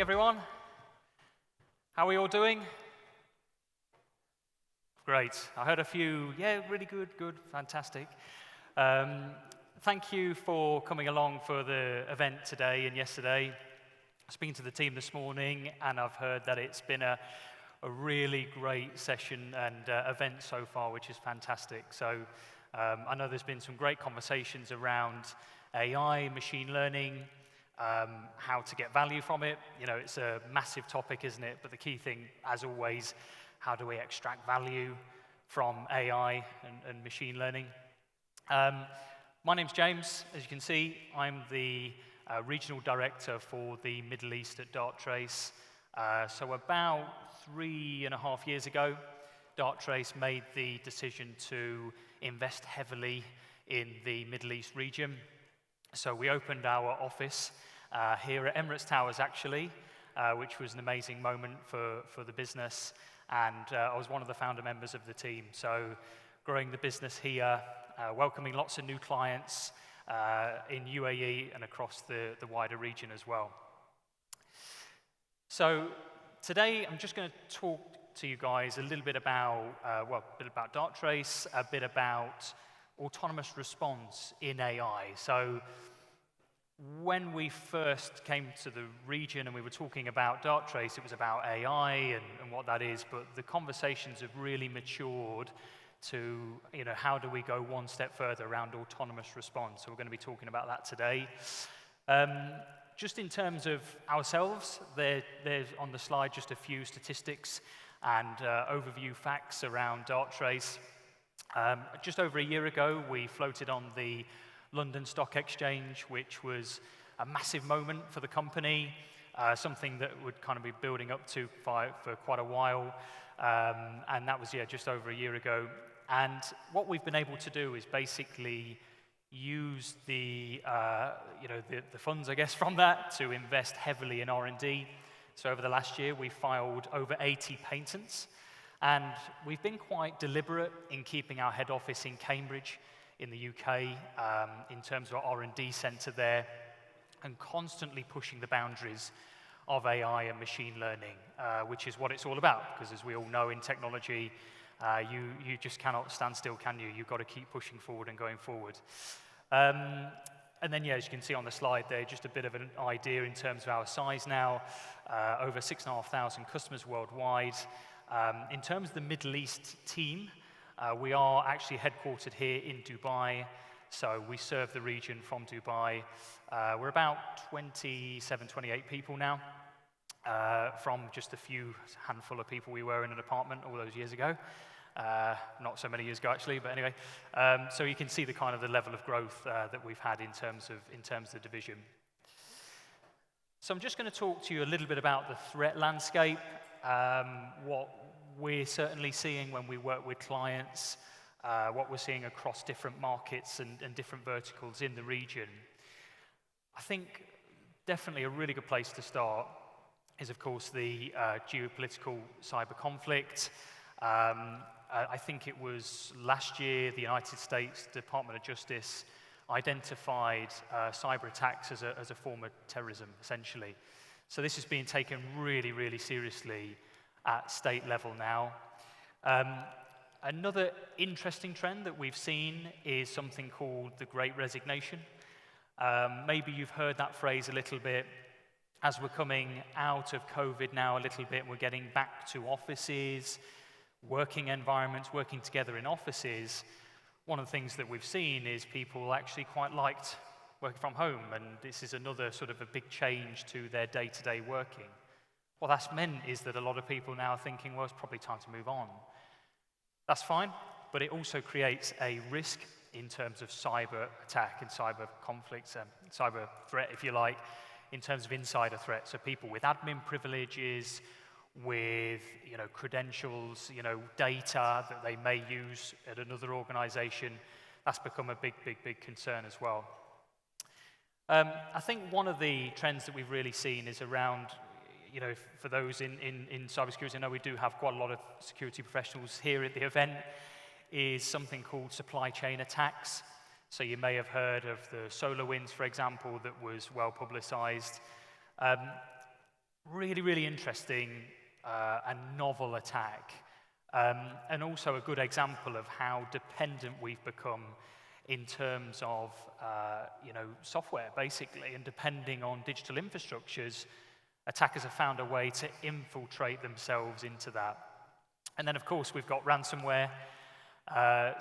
everyone. How are we all doing? Great. I heard a few, really good, fantastic. Thank you for coming along for the event today and yesterday. Speaking to the team this morning, and I've heard that it's been a really great session and event so far, which is fantastic. So I know there's been some great conversations around AI, machine learning, how to get value from it. You know, it's a massive topic, isn't it? But the key thing, as always, how do we extract value from AI and machine learning? My name's James. As you can see, I'm the regional director for the Middle East at Darktrace. So about 3.5 years ago, Darktrace made the decision to invest heavily in the Middle East region. So we opened our office here at Emirates Towers, actually, which was an amazing moment for the business. And I was one of the founder members of the team. So growing the business here, welcoming lots of new clients in UAE and across the wider region as well. So today, I'm just going to talk to you guys a little bit about, Darktrace, a bit about autonomous response in AI. So when we first came to the region and we were talking about Darktrace, it was about AI and what that is, but the conversations have really matured to, how do we go one step further around autonomous response? So we're going to be talking about that today. Just in terms of ourselves, there's on the slide just a few statistics and overview facts around Darktrace. Just over a year ago, we floated on the London Stock Exchange, which was a massive moment for the company, something that would kind of be building up to for quite a while, and that was just over a year ago. And what we've been able to do is basically use the funds, I guess, from that to invest heavily in R&D. So over the last year, we filed over 80 patents, and we've been quite deliberate in keeping our head office in Cambridge, in the UK, in terms of our R&D center there, and constantly pushing the boundaries of AI and machine learning, which is what it's all about, because as we all know in technology, you just cannot stand still, can you? You've got to keep pushing forward and going forward. And then, as you can see on the slide there, just a bit of an idea in terms of our size now, over 6,500 customers worldwide. In terms of the Middle East team, we are actually headquartered here in Dubai, so we serve the region from Dubai. We're about 27, 28 people now, from just a handful of people we were in an apartment all those years ago. Not so many years ago, actually, but anyway. So you can see the kind of the level of growth that we've had in terms of the division. So I'm just going to talk to you a little bit about the threat landscape, what we're certainly seeing when we work with clients, what we're seeing across different markets and different verticals in the region. I think definitely a really good place to start is, of course, the geopolitical cyber conflict. I think it was last year the United States Department of Justice identified cyber attacks as a form of terrorism, essentially. So this is being taken really, really seriously at state level now. Another interesting trend that we've seen is something called the Great Resignation. Maybe you've heard that phrase a little bit. As we're coming out of COVID now a little bit, we're getting back to offices, working environments, working together in offices. One of the things that we've seen is people actually quite liked working from home, and this is another sort of a big change to their day-to-day working. What that's meant is that a lot of people now are thinking, well, it's probably time to move on. That's fine, but it also creates a risk in terms of cyber attack and cyber conflicts, cyber threat, if you like, in terms of insider threats. So people with admin privileges, with credentials, data that they may use at another organization, that's become a big concern as well. I think one of the trends that we've really seen is around, for those in cybersecurity, I know we do have quite a lot of security professionals here at the event, is something called supply chain attacks. So you may have heard of the SolarWinds, for example, that was well publicized. really, really interesting and novel attack, and also a good example of how dependent we've become in terms of software, basically, and depending on digital infrastructures, attackers have found a way to infiltrate themselves into that. And then, of course, we've got ransomware.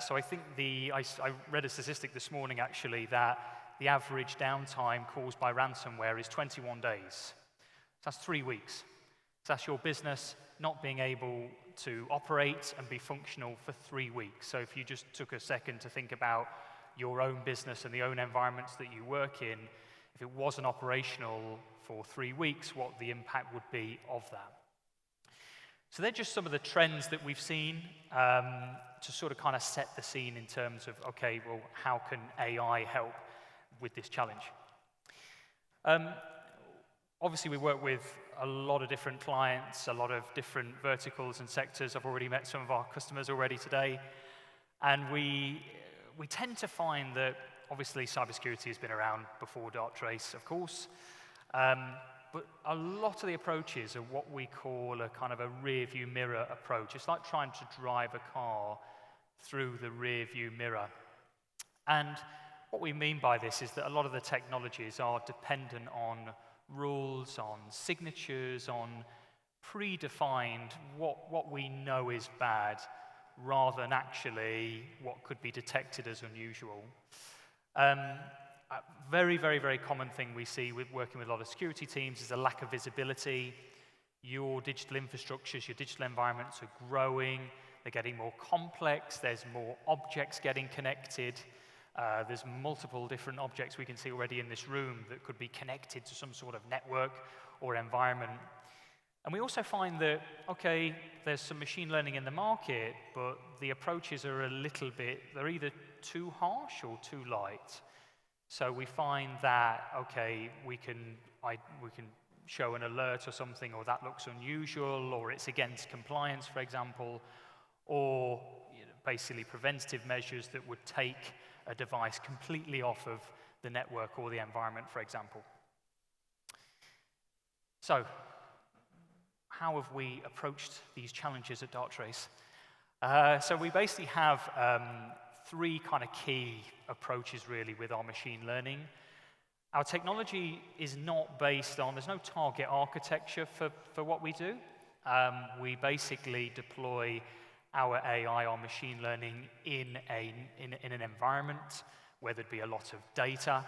So I think I read a statistic this morning, actually, that the average downtime caused by ransomware is 21 days. So that's 3 weeks. So that's your business not being able to operate and be functional for 3 weeks. So if you just took a second to think about your own business and the own environments that you work in, if it wasn't operational for 3 weeks, what the impact would be of that. So they're just some of the trends that we've seen to sort of kind of set the scene in terms of, okay, well, how can AI help with this challenge? Obviously, we work with a lot of different clients, a lot of different verticals and sectors. I've already met some of our customers already today. And we tend to find that, obviously, cybersecurity has been around before Darktrace, of course. But a lot of the approaches are what we call a kind of a rear-view mirror approach. It's like trying to drive a car through the rear-view mirror. And what we mean by this is that a lot of the technologies are dependent on rules, on signatures, on predefined what we know is bad, rather than actually what could be detected as unusual. A very, very, very common thing we see with working with a lot of security teams is a lack of visibility. Your digital infrastructures, your digital environments are growing, they're getting more complex, there's more objects getting connected. There's multiple different objects we can see already in this room that could be connected to some sort of network or environment. And we also find that, okay, there's some machine learning in the market, but the approaches are a little bit, they're either too harsh or too light. So we find that, okay, we can show an alert or something, or that looks unusual, or it's against compliance, for example, or basically preventative measures that would take a device completely off of the network or the environment, for example. So, how have we approached these challenges at Darktrace? So we basically have 3 kind of key approaches, really, with our machine learning. Our technology is not based on, there's no target architecture for what we do. We basically deploy our AI, our machine learning, in an environment where there'd be a lot of data.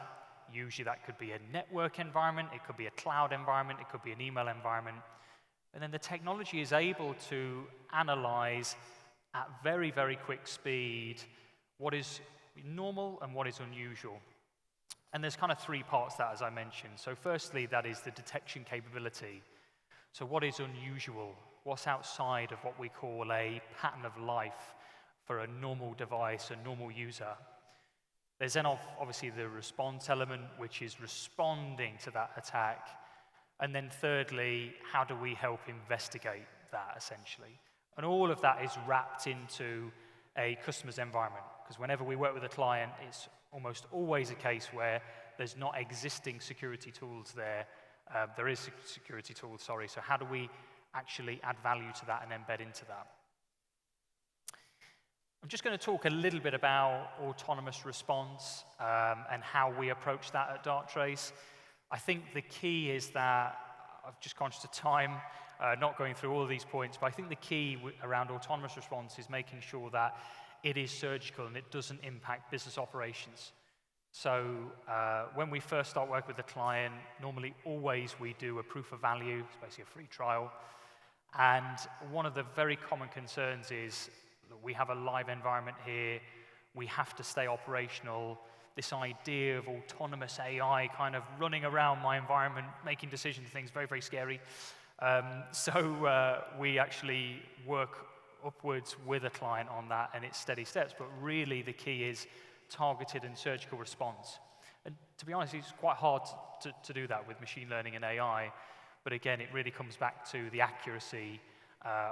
Usually that could be a network environment, it could be a cloud environment, it could be an email environment. And then the technology is able to analyze at very, very quick speed what is normal and what is unusual. And there's kind of 3 parts to that, as I mentioned. So firstly, that is the detection capability. So what is unusual? What's outside of what we call a pattern of life for a normal device, a normal user? There's then obviously the response element, which is responding to that attack. And then thirdly, how do we help investigate that, essentially? And all of that is wrapped into a customer's environment. Because whenever we work with a client, it's almost always a case where there's not existing security tools there. There is security tools, sorry. So how do we actually add value to that and embed into that? I'm just going to talk a little bit about autonomous response and how we approach that at Darktrace. I think the key is that, I'm just conscious of time, not going through all of these points, but I think the key around autonomous response is making sure that it is surgical and it doesn't impact business operations. So when we first start working with a client, normally always we do a proof of value, it's basically a free trial. And one of the very common concerns is that we have a live environment here, we have to stay operational. This idea of autonomous AI kind of running around my environment, making decisions, things, very, very scary. So we actually work upwards with a client on that, and it's steady steps. But really the key is targeted and surgical response. And to be honest, it's quite hard to do that with machine learning and AI. But again, it really comes back to the accuracy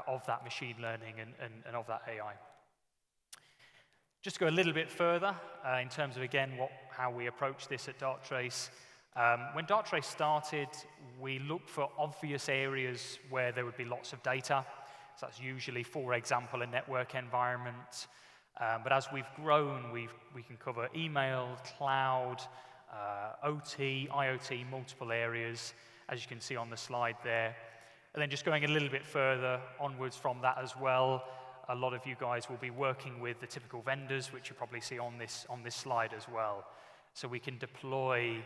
of that machine learning and of that AI. Just to go a little bit further in terms of, again, how we approach this at Darktrace. When Dartrace started, we looked for obvious areas where there would be lots of data. So that's usually, for example, a network environment. But as we've grown, we can cover email, cloud, OT, IoT, multiple areas, as you can see on the slide there. And then just going a little bit further onwards from that as well, a lot of you guys will be working with the typical vendors, which you probably see on this slide as well. So we can deploy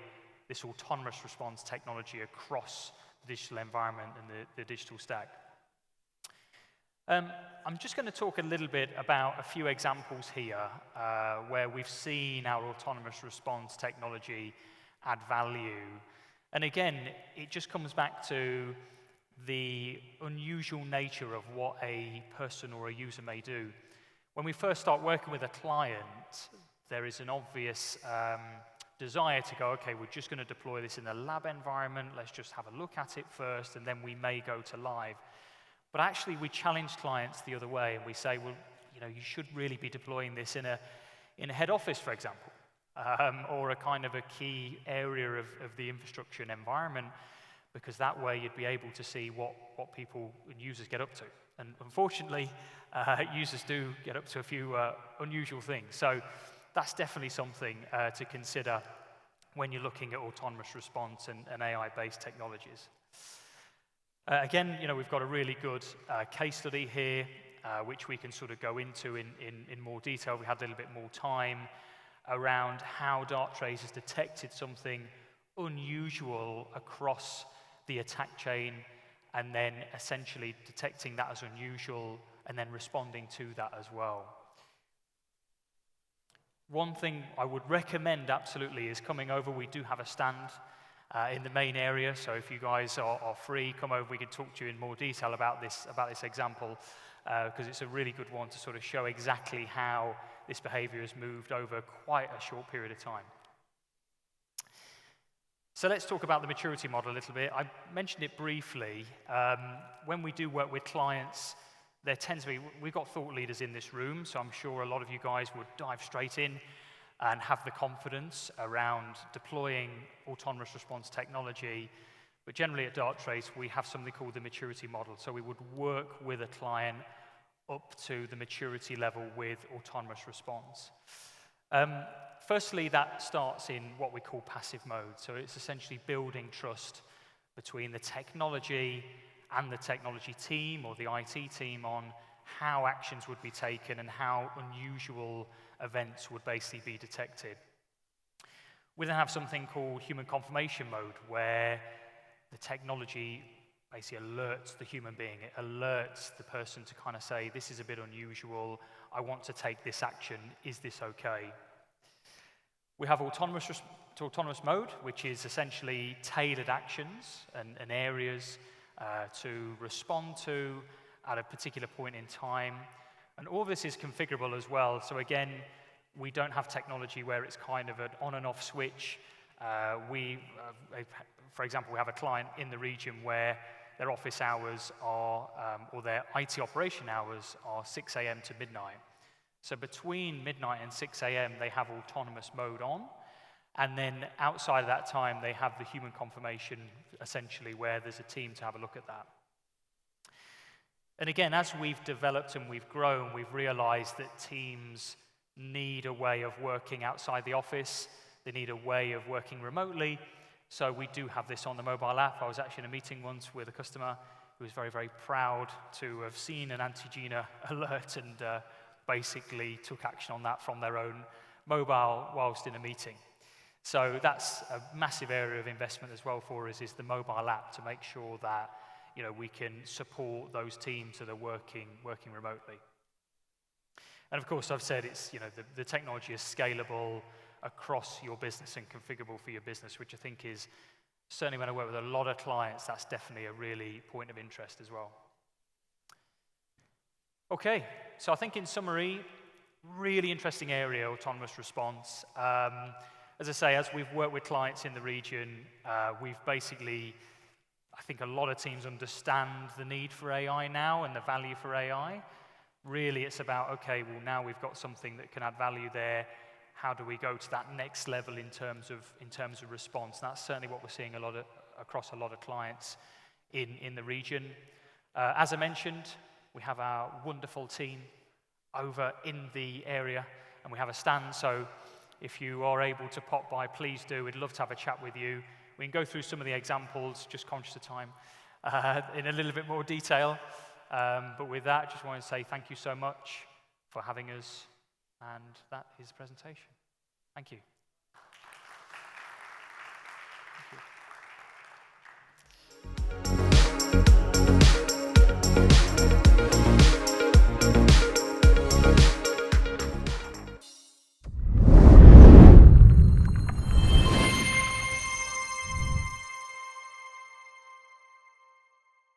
this autonomous response technology across the digital environment and the digital stack. I'm just going to talk a little bit about a few examples here where we've seen our autonomous response technology add value. And again, it just comes back to the unusual nature of what a person or a user may do. When we first start working with a client, there is an obvious desire to go, okay, we're just going to deploy this in a lab environment, let's just have a look at it first, and then we may go to live. But actually, we challenge clients the other way, and we say, well, you should really be deploying this in a head office, for example, or a kind of a key area of the infrastructure and environment, because that way you'd be able to see what people and users get up to. And unfortunately, users do get up to a few unusual things. So that's definitely something to consider when you're looking at autonomous response and AI-based technologies. Again, we've got a really good case study here, which we can sort of go into in more detail. We had a little bit more time around how Dartrace has detected something unusual across the attack chain, and then essentially detecting that as unusual and then responding to that as well. One thing I would recommend absolutely is coming over. We do have a stand in the main area, so if you guys are free, come over. We can talk to you in more detail about this example, because it's a really good one to sort of show exactly how this behavior has moved over quite a short period of time. So let's talk about the maturity model a little bit. I mentioned it briefly. When we do work with clients, there tends to be, we've got thought leaders in this room, so I'm sure a lot of you guys would dive straight in and have the confidence around deploying autonomous response technology. But generally at Dartrace, we have something called the maturity model. So we would work with a client up to the maturity level with autonomous response. Firstly, that starts in what we call passive mode. So it's essentially building trust between the technology and the technology team or the IT team on how actions would be taken and how unusual events would basically be detected. We then have something called human confirmation mode, where the technology basically alerts the human being. It alerts the person to kind of say, this is a bit unusual, I want to take this action, is this okay? We have autonomous mode, which is essentially tailored actions and areas to respond to at a particular point in time. And all this is configurable as well. So again, we don't have technology where it's kind of an on and off switch. For example, we have a client in the region where their office hours are, or their IT operation hours are 6 a.m. to midnight. So between midnight and 6 a.m., they have autonomous mode on. And then outside of that time, they have the human confirmation, essentially, where there's a team to have a look at that. And again, as we've developed and we've grown, we've realized that teams need a way of working outside the office. They need a way of working remotely. So we do have this on the mobile app. I was actually in a meeting once with a customer who was very, very proud to have seen an anti-GINA alert and basically took action on that from their own mobile whilst in a meeting. So that's a massive area of investment as well for us, is the mobile app, to make sure that we can support those teams that are working remotely. And of course, I've said it's the technology is scalable across your business and configurable for your business, which I think is, certainly when I work with a lot of clients, that's definitely a really point of interest as well. Okay, so I think in summary, really interesting area, autonomous response. As I say, as we've worked with clients in the region, we've basically, I think a lot of teams understand the need for AI now and the value for AI. Really, it's about, okay, well, now we've got something that can add value there. how do we go to that next level in terms of response? And that's certainly what we're seeing across a lot of clients in the region. As I mentioned, we have our wonderful team over in the area, and we have a stand, so if you are able to pop by, please do. We'd love to have a chat with you. We can go through some of the examples, just conscious of time, in a little bit more detail. But with that, just want to say thank you so much for having us, and that is the presentation. Thank you. Thank you.